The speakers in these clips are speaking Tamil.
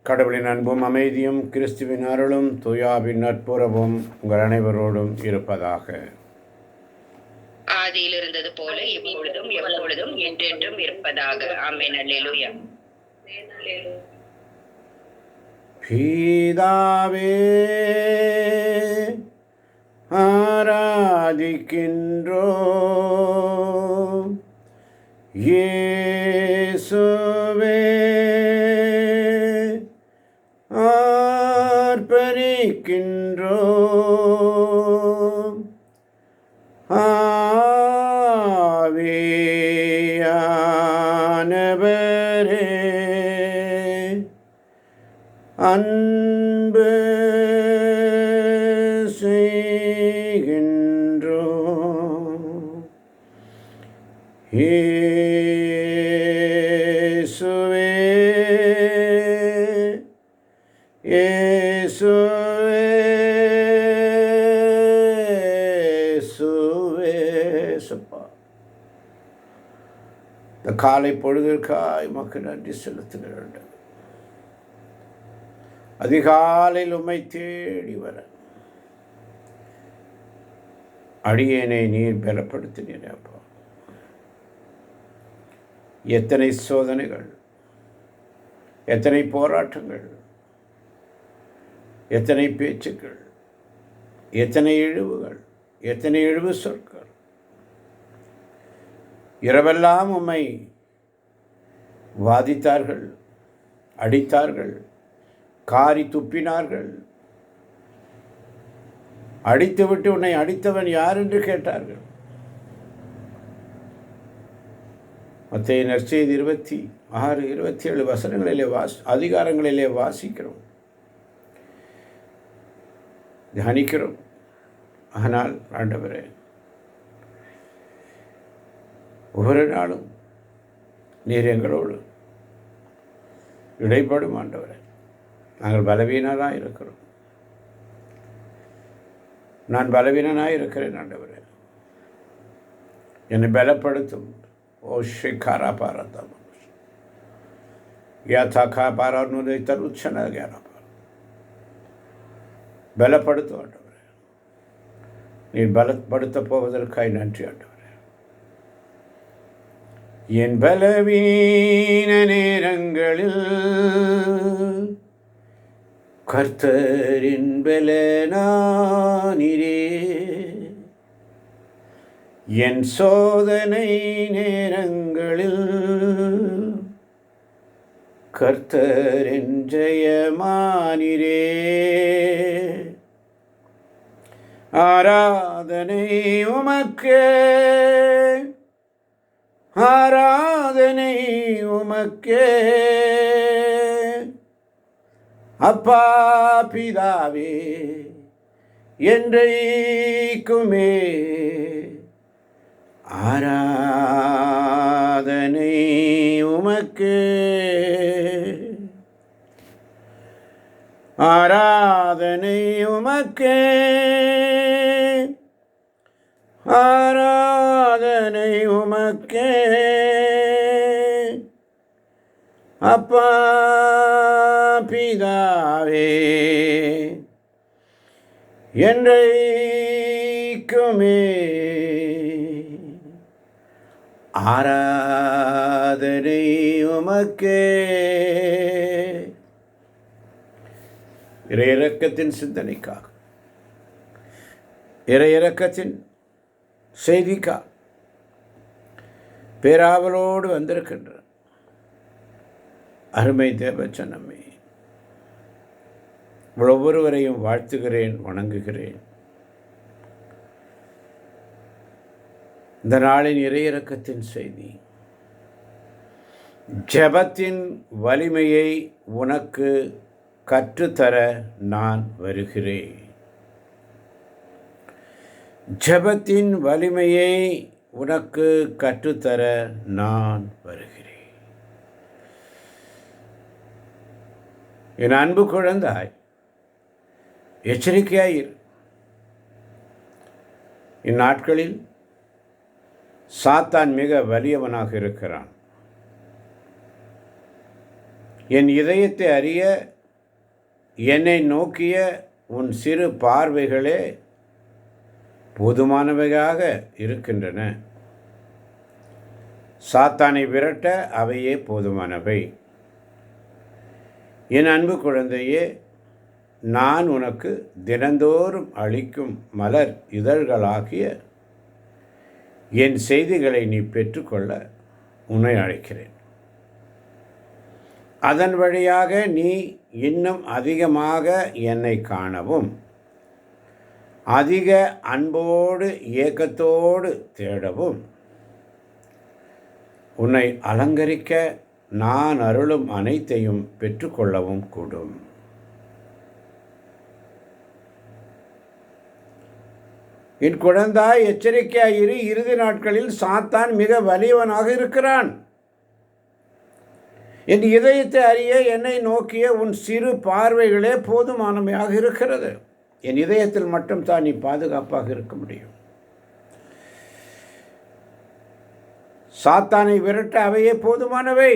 கடவுளின் அன்பும் அமைதியும் கிறிஸ்துவின் அருளும் தூயாவின் நட்புறவும் உங்கள் அனைவரோடும் இருப்பதாக. ஆதியில் இருந்தது போல இப்பொழுதும் எப்பொழுதும் என்றென்றும் இருப்பதாக. ஆமென். அல்லேலூயா. பிதாவே, ஆராதிக்கின்றோம். இயேசுவே, ஆர்ப்பரிக்கின்றோம். ஆவியானவரே, அன்பு செய்கின்றோம். இயேசுவே, இயேசுவே, இயேசுவே. சப்பா, இந்த காலை பொழுதிற்காய் மக்கள் நன்றி செலுத்துகிறேன். அதிகாலையில் உம்மை தேடி வர அடியேனை நீர் பலப்படுத்தினீர் அப்பா. எத்தனை சோதனைகள், எத்தனை போராட்டங்கள், எத்தனை பேச்சுக்கள், எத்தனை இழிவுகள், எத்தனை இழிவு சொற்கள். இரவெல்லாம் உம்மை வாதித்தார்கள், அடித்தார்கள், காரி துப்பினார்கள். அடித்துவிட்டு உன்னை அடித்தவன் யார் என்று கேட்டார்கள். மத்தேயு நற்செய்தி 26, 27 வசனங்களிலே அதிகாரங்களிலே வாசிக்கிறோம், தியானிக்கிறோம். ஆனால் ஆண்டவரே, ஒவ்வொரு நாளும் நீர் எங்களோடு இடைப்படும். ஆண்டவரே, நாங்கள் பலவீனராக இருக்கிறோம். நான் பலவீனனாக இருக்கிறேன் ஆண்டவரே, என்னை பலப்படுத்தும். ஓ ஷிகாரா பாரதம் யாத்தாக்கா பாரானுதை தருச்சன கேரப்பா, பலப்படுத்தும் ஆண்டவரே. நீர் பலப்படுத்த போவதற்காய் நன்றி ஆண்டவரே. என் பலவீன நேரங்களில் கர்த்தரின் பலனானீரே. என் சோதனை நேரங்களில் கர்த்தரின் ஜெயமானீரே. ஆராதனை உமக்கே, ஆராதனை உமக்கே. அப்பா பிதாவே, என்றைக்குமே ஆராதனை உமக்கே, ஆராதனை உமக்கே, ஆராதனை உமக்கே. அப்பா பிதாவே, என்றைக்குமே ஆராதனை உமக்கே. இறையிறக்கத்தின் சிந்தனைக்காக, இறையிறக்கத்தின் செய்திக்காக பேராவலோடு வந்திருக்கின்ற அருமை தேவச்சனமே, ஒவ்வொருவரையும் வாழ்த்துகிறேன், வணங்குகிறேன். இந்த நாளின் இறையிறக்கத்தின் செய்தி, ஜெபத்தின் வலிமையை உனக்கு கற்றுத்தர நான் வருகிறேன். ஜெபத்தின் வலிமையை உனக்கு கற்றுத்தர நான் வருகிறேன். என் அன்பு குழந்தாய், எச்சரிக்கையாயிரு. இந்நாட்களில் சாத்தான் மிக வலியவனாக இருக்கிறான். என் இதயத்தை அறிய என்னை நோக்கிய உன் சிறு பார்வைகளே போதுமானவையாக இருக்கின்றன. சாத்தானை விரட்ட அவையே போதுமானவை. என் அன்பு குழந்தையே, நான் உனக்கு தினந்தோறும் அளிக்கும் மலர் இதழ்களாகிய என் செய்திகளை நீ பெற்றுக்கொள்ள உன்னை அழைக்கிறேன். அதன் வழியாக நீ இன்னும் அதிகமாக என்னை காணவும் அதிக அன்போடு ஏக்கத்தோடு தேடவும் உன்னை அலங்கரிக்க நான் அருளும் அனைத்தையும் பெற்றுக்கொள்ளவும் கூடும். என் குழந்தாய், எச்சரிக்கையாயிரு. இறுதி நாட்களில் சாத்தான் மிக வலியவனாக இருக்கிறான். என் இதயத்தை அறிய என்னை நோக்கிய உன் சிறு பார்வைகளே போதுமானமையாக இருக்கிறது. என் இதயத்தில் மட்டும் தான் நீ பாதுகாப்பாக இருக்க முடியும். சாத்தானை விரட்ட அவையே போதுமானவை.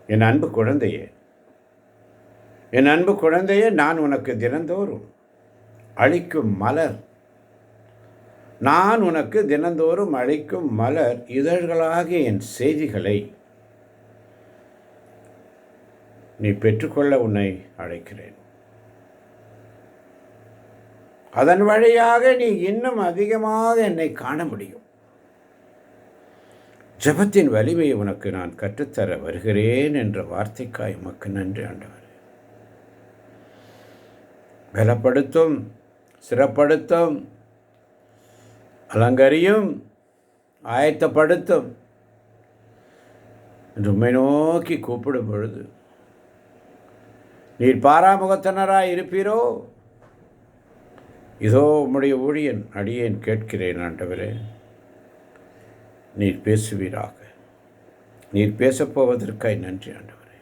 என் அன்பு குழந்தையே, என் அன்பு குழந்தையே, நான் உனக்கு தினந்தோறும் அளிக்கும் மலர், நான் உனக்கு தினந்தோறும் அளிக்கும் மலர் இதழ்களாகிய என் செய்திகளை நீ பெற்றுக்கொள்ள உன்னை அழைக்கிறேன். அதன் வழியாக நீ இன்னும் அதிகமாக என்னை காண முடியும். ஜெபத்தின் வலிமையை உனக்கு நான் கற்றுத்தர வருகிறேன் என்ற வார்த்தைக்காய் உமக்கு நன்றி ஆண்டவரே. பலப்படுத்தும், சிறப்படுத்தும், அலங்கரியும், ஆயத்தப்படுத்தும் என்று உம்மை நோக்கி கூப்பிடும் பொழுது நீர் பாராமுகத்தனராய் இருப்பீரோ? இதோ உம்முடைய ஊழியன் அடியேன் கேட்கிறேன் ஆண்டவரே, நீர் பேசுவீராக. நீர் பேசப்போவதற்காய் நன்றி ஆண்டவரே.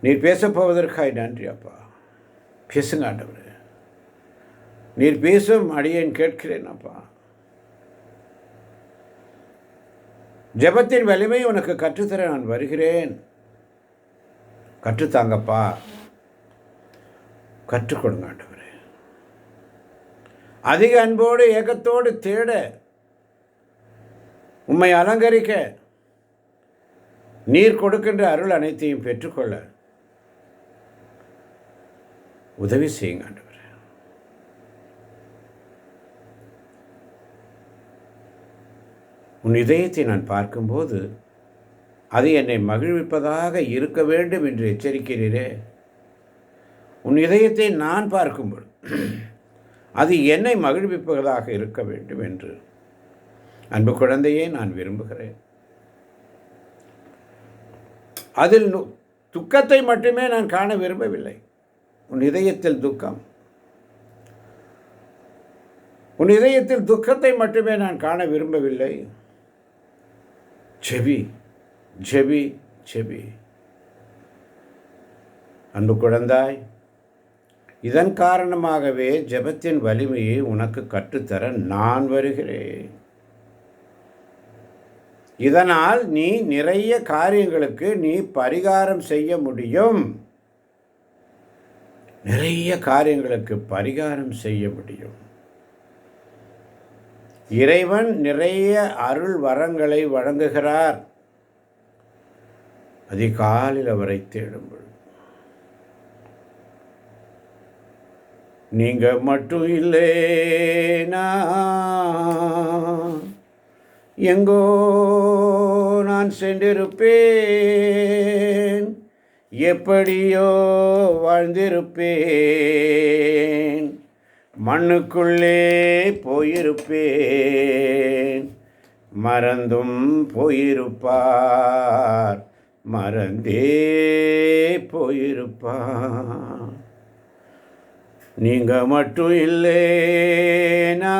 நீர் பேசப்போவதற்காய் நன்றி அப்பா. பேசுங்க ஆண்டவரே. நீர் பேசும் அடியேன் கேட்கிறேன் அப்பா. ஜெபத்தின் வலிமை உனக்கு கற்றுத்தர நான் வருகிறேன். கற்றுத்தாங்கப்பா. கற்றுக் கொடுங்க ஆண்டவரே. அதிக அன்போடு ஏக்கத்தோடு தேட, உம்மை அலங்கரிக்க, நீர் கொடுக்கின்ற அருள் அனைத்தையும் பெற்றுக்கொள்ள உதவி செய்யுங்க ஆண்டவரே. உன் இதயத்தை நான் பார்க்கும்போது அது என்னை மகிழ்விப்பதாக இருக்க வேண்டும் என்று எச்சரிக்கிறீரே. உன் இதயத்தை நான் பார்க்கும்போது அது என்னை மகிழ்விப்பதாக இருக்க வேண்டும் என்று அன்பு குழந்தையே நான் விரும்புகிறேன். அதில் துக்கத்தை மட்டுமே நான் காண விரும்பவில்லை. உன் இதயத்தில் துக்கம், உன் இதயத்தில் துக்கத்தை மட்டுமே நான் காண விரும்பவில்லை. செவி ஜெபி ஜெபி. அன்பு குழந்தாய், இதன் காரணமாகவே ஜெபத்தின் வலிமையை உனக்கு கற்றுத்தர நான் வருகிறேன். இதனால் நீ நிறைய காரியங்களுக்கு நீ பரிகாரம் செய்ய முடியும். நிறைய காரியங்களுக்கு பரிகாரம் செய்ய முடியும். இறைவன் நிறைய அருள் வரங்களை வழங்குகிறார். அதிகாலையில் அவரை தேடுங்கள். நீங்க மட்டும் இல்லைனா எங்கோ நான் சென்றிருப்பேன், எப்படியோ வாழ்ந்திருப்பேன், மண்ணுக்குள்ளே போயிருப்பேன், மறந்தும் போயிருப்பார், மறந்தே போயிருப்பார். நீங்க மட்டும் இல்லைனா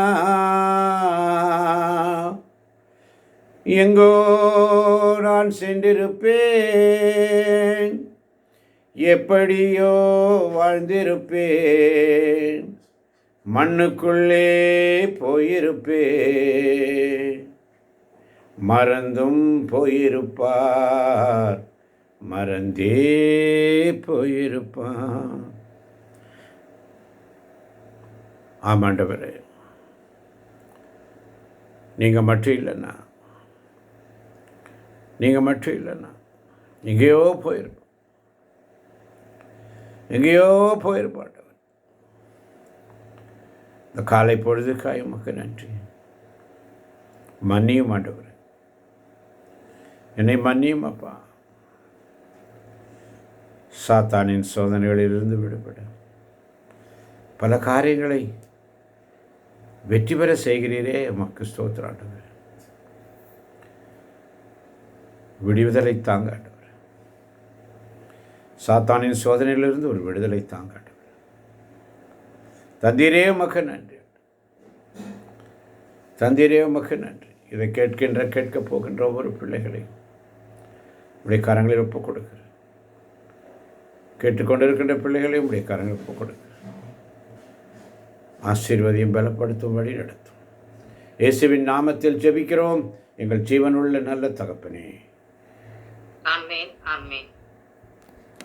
எங்கோ நான் சென்றிருப்பேன், எப்படியோ வாழ்ந்திருப்பேன், மண்ணுக்குள்ளே போயிருப்பேன், மறந்தும் போயிருப்பார், மறந்தே போயிருப்பார். ஆமாண்டவரே, நீங்கள் மட்டும் இல்லைன்னா, நீங்கள் மட்டும் இல்லைன்னா எங்கேயோ போயிருப்போம், எங்கேயோ போயிருப்பாண்டவர். இந்த காலை பொழுதுக்காய் உமக்கு நன்றி. மன்னியும் ஆண்டவர், என்னை மன்னியும் அப்பா. சாத்தானின் சோதனைகளிலிருந்து விடுபட பல காரியங்களை வெற்றி பெற செய்கிறீரே, உமக்கு ஸ்தோத்திரம் ஆண்டவர். விடுதலை தாங்க ஆண்டவர். சாத்தானின் சோதனையிலிருந்து ஒரு விடுதலை தாங்க ஆண்டவர். தந்தீரே உமக்கு நன்றி, தந்தீரே உமக்கு நன்றி. இதை கேட்கப் போகின்ற ஒவ்வொரு பிள்ளைகளையும் உடைய கரங்களில் ஒப்புக் கொடுக்கிறேன். கேட்டுக்கொண்டிருக்கின்ற பிள்ளைகளையும் உடைய கரங்களில் ஒப்புக் கொடுக்கிறேன். ஆசீர்வதியும் பலப்படுத்தும் வழி நடத்தும். இயேசுவின் நாமத்தில் ஜெபிக்கிறோம் எங்கள் ஜீவனுள்ள நல்ல தகப்பனே. ஆமென், ஆமென்.